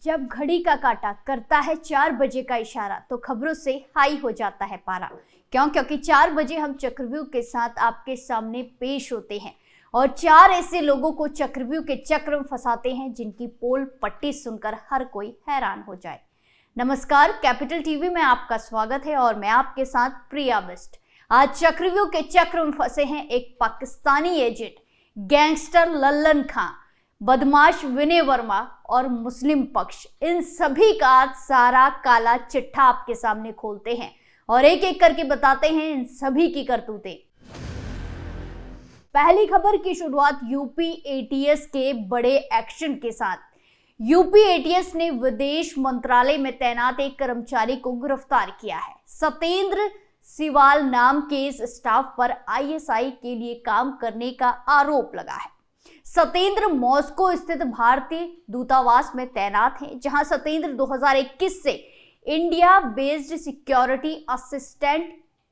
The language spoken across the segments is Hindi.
जब घड़ी का काटा करता है 4 बजे का इशारा तो खबरों से हाई हो जाता है पारा। क्योंकि 4 बजे हम चक्रव्यूह के साथ आपके सामने पेश होते हैं और 4 ऐसे लोगों को चक्रव्यूह के चक्र में फंसाते हैं जिनकी पोल पट्टी सुनकर हर कोई हैरान हो जाए। नमस्कार, कैपिटल टीवी में आपका स्वागत है और मैं आपके साथ प्रिया बिस्ट। आज चक्रव्यूह के चक्र में फंसे हैं एक पाकिस्तानी एजेंट, गैंगस्टर लल्लन खां, बदमाश विनय वर्मा और मुस्लिम पक्ष। इन सभी का सारा काला चिट्ठा आपके सामने खोलते हैं और एक एक करके बताते हैं इन सभी की करतूतें। पहली खबर की शुरुआत यूपी एटीएस के बड़े एक्शन के साथ। यूपी एटीएस ने विदेश मंत्रालय में तैनात एक कर्मचारी को गिरफ्तार किया है। सत्येंद्र सिवाल नाम के इस स्टाफ पर आईएसआई के लिए काम करने का आरोप लगा है। सत्येंद्र मॉस्को स्थित भारतीय दूतावास में तैनात हैं, जहां सत्येंद्र 2021 से इंडिया बेस्ड सिक्योरिटी असिस्टेंट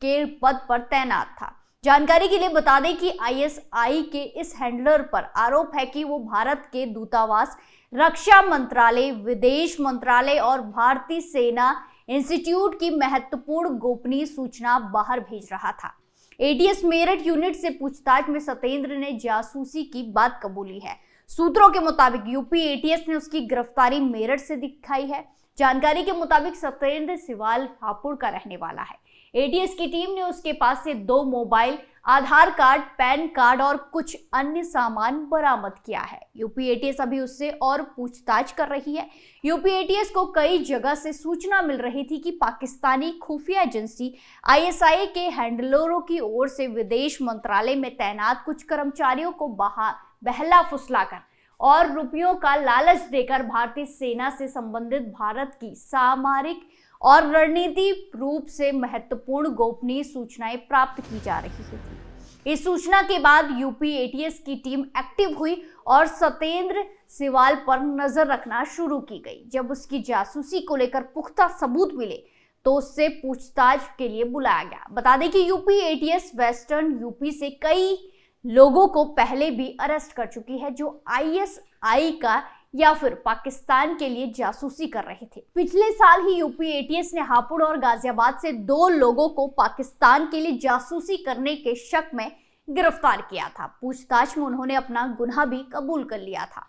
के पद पर तैनात था। जानकारी के लिए बता दें कि आईएसआई के इस हैंडलर पर आरोप है कि वो भारत के दूतावास, रक्षा मंत्रालय, विदेश मंत्रालय और भारतीय सेना इंस्टीट्यूट की महत्वपूर्ण गोपनीय सूचना बाहर भेज रहा था। एटीएस मेरठ यूनिट से पूछताछ में सत्येंद्र ने जासूसी की बात कबूली है। सूत्रों के मुताबिक यूपी एटीएस ने उसकी गिरफ्तारी मेरठ से दिखाई है। जानकारी के मुताबिक सत्येंद्र सिवाल हापुड़ का रहने वाला है। एटीएस की टीम ने उसके पास से 2 मोबाइल, आधार कार्ड, पैन कार्ड और कुछ अन्य सामान बरामद किया है। यूपी एटीएस अभी उससे और पूछताछ कर रही है। यूपी एटीएस को कई जगह से सूचना मिल रही थी कि पाकिस्तानी खुफिया एजेंसी आईएसआई के हैंडलरों की ओर से विदेश मंत्रालय में तैनात कुछ कर्मचारियों को बहला फुसलाकर और रुपयों का लालच देकर भारतीय सेना से संबंधित भारत की सामरिक और रणनीतिक रूप से महत्वपूर्ण गोपनीय सूचनाएं प्राप्त की जा रही थी। इस सूचना के बाद यूपी एटीएस की टीम एक्टिव हुई और सत्येंद्र सिवाल पर नजर रखना शुरू की गई। जब उसकी जासूसी को लेकर पुख्ता सबूत मिले तो उससे पूछताछ के लिए बुलाया गया। बता दें कि यूपी एटीएस वेस्टर्न यूपी से कई लोगों को पहले भी अरेस्ट कर चुकी है जो आईएसआई का या फिर पाकिस्तान के लिए जासूसी कर रहे थे। पिछले साल ही यूपी एटीएस ने हापुड़ और गाजियाबाद से 2 लोगों को पाकिस्तान के लिए जासूसी करने के शक में गिरफ्तार किया था। पूछताछ में उन्होंने अपना गुनाह भी कबूल कर लिया था।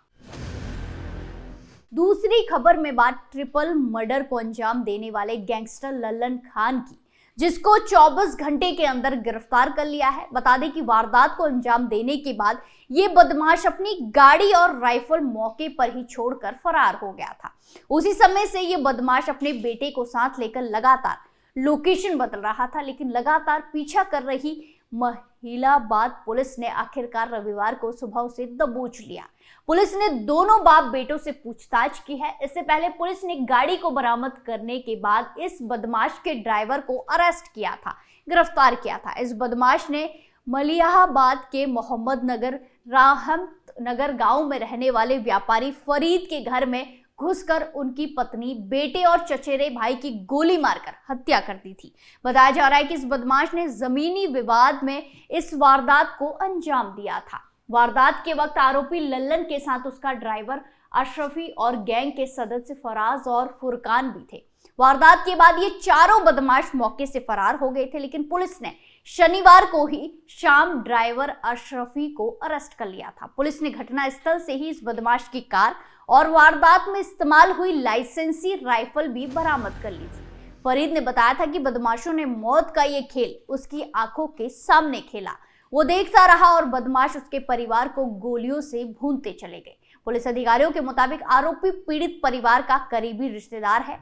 दूसरी खबर में बात ट्रिपल मर्डर को अंजाम देने वाले गैंगस्टर लल्लन खान की, जिसको 24 घंटे के अंदर गिरफ्तार कर लिया है। बता दें कि वारदात को अंजाम देने के बाद ये बदमाश अपनी गाड़ी और राइफल मौके पर ही छोड़कर फरार हो गया था। उसी समय से ये बदमाश अपने बेटे को साथ लेकर लगातार लोकेशन बदल रहा था, लेकिन लगातार पीछा कर रही महिलाबाद पुलिस ने आखिरकार रविवार को सुबह उसे दबोच लिया। पुलिस ने दोनों बाप बेटों से पूछताछ की है। इससे पहले पुलिस ने गाड़ी को बरामद करने के बाद इस बदमाश के ड्राइवर को अरेस्ट किया था, गिरफ्तार किया था। इस बदमाश ने मलियाबाद के मोहम्मद नगर राहमत नगर गांव में रहने वाले व्यापारी फरीद के घर में घुसकर उनकी पत्नी, बेटे और चचेरे भाई की गोली मारकर हत्या कर दी थी। बताया जा रहा है कि इस बदमाश ने जमीनी विवाद में इस वारदात को अंजाम दिया था। वारदात के वक्त आरोपी लल्लन के साथ उसका ड्राइवर अशरफी और गैंग के सदस्य फराज और फुरकान भी थे। वारदात के बाद ये चारों बदमाश मौके से फरार हो गए थे, लेकिन पुलिस ने शनिवार को ही शाम ड्राइवर अशरफी को अरेस्ट कर लिया था। पुलिस ने घटनास्थल से ही इस बदमाश की कार और वारदात में इस्तेमाल हुई लाइसेंसी राइफल भी बरामद कर ली थी। फरीद ने बताया था कि बदमाशों ने मौत का ये खेल उसकी आंखों के सामने खेला। वो देखता रहा और बदमाश उसके परिवार को गोलियों से भूनते चले गए। पुलिस अधिकारियों के मुताबिक आरोपी पीड़ित परिवार का करीबी रिश्तेदार है।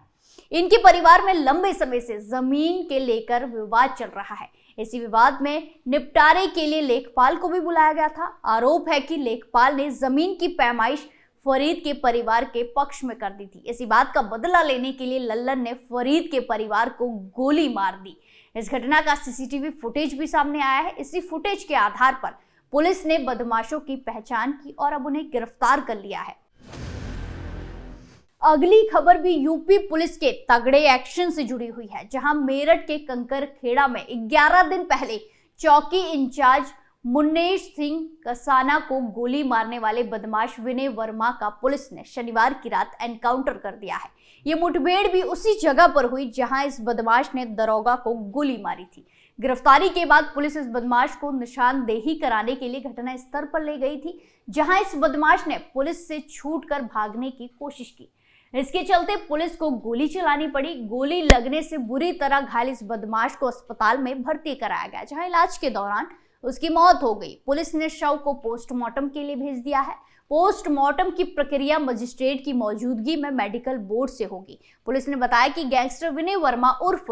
इनके परिवार में लंबे समय से जमीन के लेकर विवाद चल रहा है। इसी विवाद में निपटारे के लिए लेखपाल को भी बुलाया गया था। आरोप है कि लेखपाल ने जमीन की पैमाइश फरीद के परिवार के पक्ष में कर दी थी। इसी बात का बदला लेने के लिए लल्लन ने फरीद के परिवार को गोली मार दी। इस घटना का सीसीटीवी फुटेज भी सामने आया है। इसी फुटेज के आधार पर पुलिस ने बदमाशों की पहचान की और अब उन्हें गिरफ्तार कर लिया है। अगली खबर भी यूपी पुलिस के तगड़े एक्शन से जुड़ी हुई है, जहां मेरठ के कंकर खेड़ा में 11 दिन पहले चौकी इंचार्ज मुन्नेश सिंह कसाना को गोली मारने वाले बदमाश विनय वर्मा का पुलिस ने शनिवार की रात एनकाउंटर कर दिया है। ये मुठभेड़ भी उसी जगह पर हुई जहां इस बदमाश ने दरोगा को गोली मारी थी। गिरफ्तारी के बाद पुलिस इस बदमाश को निशानदेही कराने के लिए घटना स्थल पर ले गई थी, जहां इस बदमाश ने पुलिस से छूटकर भागने की कोशिश की। इसके चलते पुलिस को गोली चलानी पड़ी। गोली लगने से बुरी तरह घायल इस बदमाश को अस्पताल में भर्ती कराया गया, जहां इलाज के दौरान उसकी मौत हो गई। पुलिस ने शव को पोस्टमार्टम के लिए भेज दिया है। पोस्टमार्टम की प्रक्रिया मजिस्ट्रेट की मौजूदगी में मेडिकल बोर्ड से होगी। पुलिस ने बताया कि गैंगस्टर विनय वर्मा उर्फ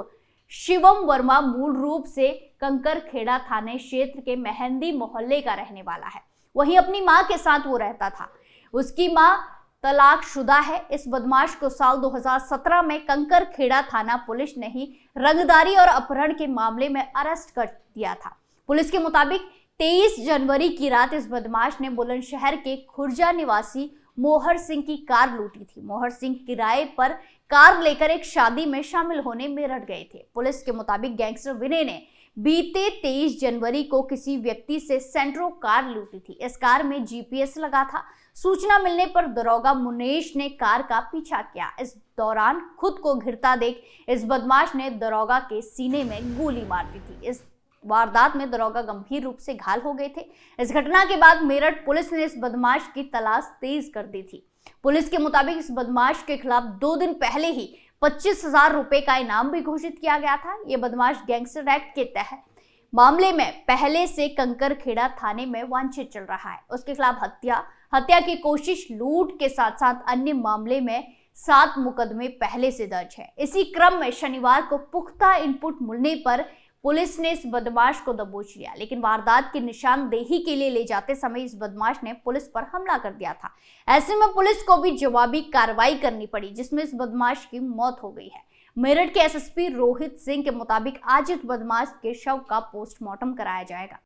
शिवम वर्मा मूल रूप से कंकरखेड़ा थाने क्षेत्र के मेहंदी मोहल्ले का रहने वाला है। वहीं अपनी मां के साथ वो रहता था। उसकी मां तलाकशुदा है। इस बदमाश को साल 2017 में कंकरखेड़ा थाना पुलिस ने ही रंगदारी और अपहरण के मामले में अरेस्ट कर दिया था। पुलिस के मुताबिक 23 जनवरी की रात इस बदमाश ने बुलंदशहर के खुर्जा निवासी मोहर सिंह की कार लूटी थी। मोहर सिंह किराए पर कार लेकर एक शादी में शामिल होने मेरठ गए थे। पुलिस के मुताबिक गैंगस्टर विनय ने बीते 23 जनवरी को किसी व्यक्ति से सेंट्रो कार लूटी थी। इस कार में जीपीएस लगा था। सूचना मिलने पर दरोगा मुन्नेश ने कार का पीछा किया। इस दौरान खुद को घिरता देख इस बदमाश ने दरोगा के सीने में गोली मार दी थी। इस वारदात में दरोगा गंभीर रूप से घायल हो गए थे। इस घटना के बाद मेरठ पुलिस ने इस बदमाश की तलाश तेज कर दी थी। पुलिस के मुताबिक इस बदमाश के खिलाफ 2 दिन पहले ही 25,000 रुपए का इनाम भी घोषित किया गया था। ये बदमाश गैंगस्टर एक्ट के तहत मामले में पहले से कंकरखेड़ा थाने में वांछित चल रहा है। उसके खिलाफ हत्या की कोशिश, लूट के साथ साथ अन्य मामले में 7 मुकदमे पहले से दर्ज है। इसी क्रम में शनिवार को पुख्ता इनपुट मिलने पर पुलिस ने इस बदमाश को दबोच लिया, लेकिन वारदात की निशानदेही के लिए ले जाते समय इस बदमाश ने पुलिस पर हमला कर दिया था। ऐसे में पुलिस को भी जवाबी कार्रवाई करनी पड़ी, जिसमें इस बदमाश की मौत हो गई है। मेरठ के एसएसपी रोहित सिंह के मुताबिक आज इस बदमाश के शव का पोस्टमार्टम कराया जाएगा।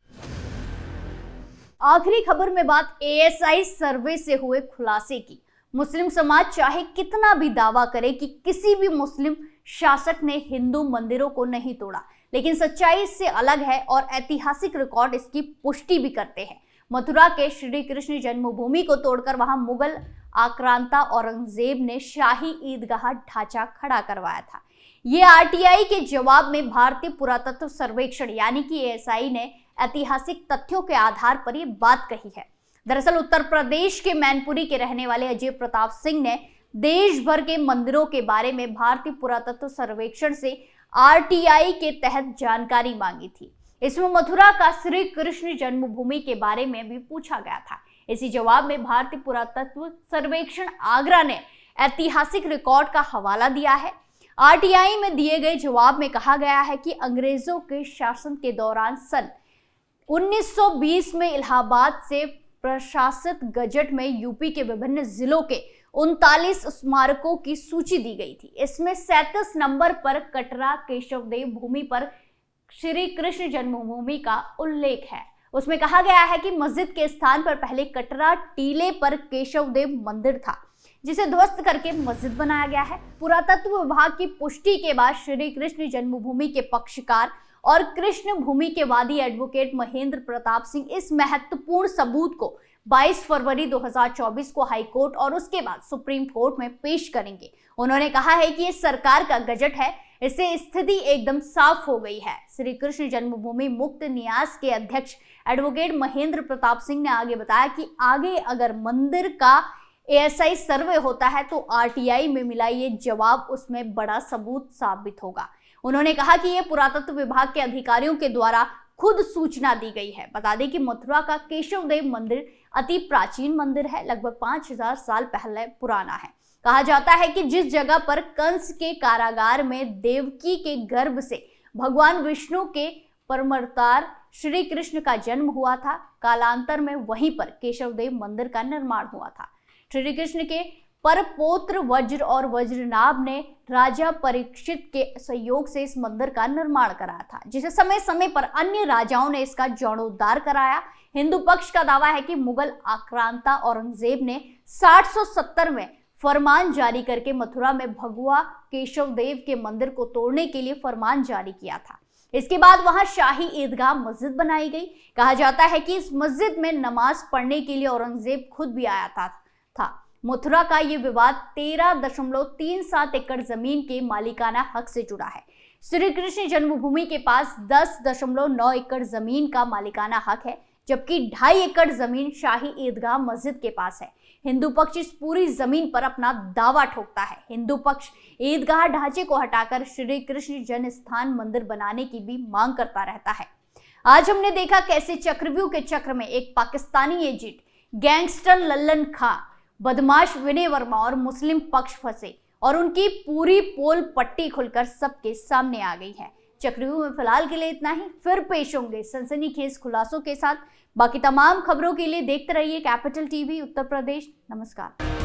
आखिरी खबर में बात एएसआई सर्वे से हुए खुलासे की। मुस्लिम समाज चाहे कितना भी दावा करे कि किसी भी मुस्लिम शासक ने हिंदू मंदिरों को नहीं तोड़ा, लेकिन सच्चाई इससे अलग है और ऐतिहासिक रिकॉर्ड इसकी पुष्टि भी करते हैं। मथुरा के श्री कृष्ण जन्मभूमि को तोड़कर वहां मुगल आक्रांता औरंगजेब ने शाही ईदगाह ढांचा खड़ा करवाया था। ये आरटीआई के जवाब में भारतीय पुरातत्व सर्वेक्षण यानी कि एएसआई ने ऐतिहासिक तथ्यों के आधार पर ये बात कही है। दरअसल उत्तर प्रदेश के मैनपुरी के रहने वाले अजय प्रताप सिंह ने देश भर के मंदिरों के बारे में भारतीय पुरातत्व सर्वेक्षण से आरटीआई के तहत जानकारी मांगी थी। इसमें मथुरा का श्री कृष्ण जन्मभूमि के बारे में भी पूछा गया था। इसी जवाब में भारतीय पुरातत्व सर्वेक्षण आगरा ने ऐतिहासिक रिकॉर्ड का हवाला दिया है। आरटीआई में दिए गए जवाब में कहा गया है कि अंग्रेजों के शासन के दौरान सन 1920 में इलाहाबाद से प्रशासित गजट में यूपी के विभिन्न जिलों के 39 स्मारकों की सूची दी गई थी। इसमें 37 नंबर पर कटरा केशवदेव भूमि पर श्री कृष्ण जन्मभूमि का उल्लेख है। उसमें कहा गया है कि मस्जिद के स्थान पर पहले कटरा टीले पर केशवदेव मंदिर था, जिसे ध्वस्त करके मस्जिद बनाया गया है। पुरातत्व विभाग की पुष्टि के बाद श्री कृष्ण जन्मभूमि के पक्षकार और कृष्ण भूमि के वादी एडवोकेट महेंद्र प्रताप सिंह इस महत्वपूर्ण सबूत को 22 फरवरी 2024 को हाईकोर्ट और उसके बाद सुप्रीम कोर्ट में पेश करेंगे। उन्होंने कहा है कि ये सरकार का गजट है, इससे स्थिति एकदम साफ हो गई है। श्री कृष्ण जन्मभूमि मुक्त न्यास के अध्यक्ष एडवोकेट महेंद्र प्रताप सिंह ने आगे बताया कि आगे अगर मंदिर का एएसआई सर्वे होता है तो आरटीआई में मिला ये जवाब उसमें बड़ा सबूत साबित होगा। उन्होंने कहा कि ये पुरातत्व विभाग के अधिकारियों के द्वारा खुद सूचना दी गई है। बता दें कि मथुरा का केशवदेव मंदिर अति प्राचीन मंदिर है, लगभग 5000 साल पहले पुराना है। कहा जाता है कि जिस जगह पर कंस के कारागार में देवकी के गर्भ से भगवान विष्णु के परमअवतार श्री कृष्ण का जन्म हुआ था, कालांतर में वहीं पर केशवदेव मंदिर का निर्माण हुआ था। श्री कृष्ण के परपौत्र वज्र और वज्रनाभ ने राजा परीक्षित के सहयोग से इस मंदिर का निर्माण कराया था, जिसे समय समय पर अन्य राजाओं ने इसका जीर्णोद्धार कराया। हिंदू पक्ष का दावा है कि मुगल आक्रांता औरंगजेब ने 1670 में फरमान जारी करके मथुरा में भगवा केशवदेव के मंदिर को तोड़ने के लिए फरमान जारी किया था। इसके बाद वहां शाही ईदगाह मस्जिद बनाई गई। कहा जाता है कि इस मस्जिद में नमाज पढ़ने के लिए औरंगजेब खुद भी आया था। मथुरा का ये विवाद 13.37 एकड़ जमीन के मालिकाना हक से जुड़ा है। श्री कृष्ण जन्मभूमि के पास 10.9 एकड़ जमीन का मालिकाना हक है, जबकि 2.5 एकड़ जमीन शाही ईदगाह मस्जिद के पास है। हिंदू पक्ष इस पूरी जमीन पर अपना दावा ठोकता है। हिंदू पक्ष ईदगाह ढांचे को हटाकर श्री कृष्ण जन्म स्थान मंदिर बनाने की भी मांग करता रहता है। आज हमने देखा कैसे चक्रव्यूह के चक्र में एक पाकिस्तानी एजेंट, गैंगस्टर लल्लन खां, बदमाश विनय वर्मा और मुस्लिम पक्ष फंसे और उनकी पूरी पोल पट्टी खुलकर सबके सामने आ गई है। चक्रव्यूह में फिलहाल के लिए इतना ही। फिर पेश होंगे सनसनीखेज खुलासों के साथ। बाकी तमाम खबरों के लिए देखते रहिए कैपिटल टीवी उत्तर प्रदेश। नमस्कार।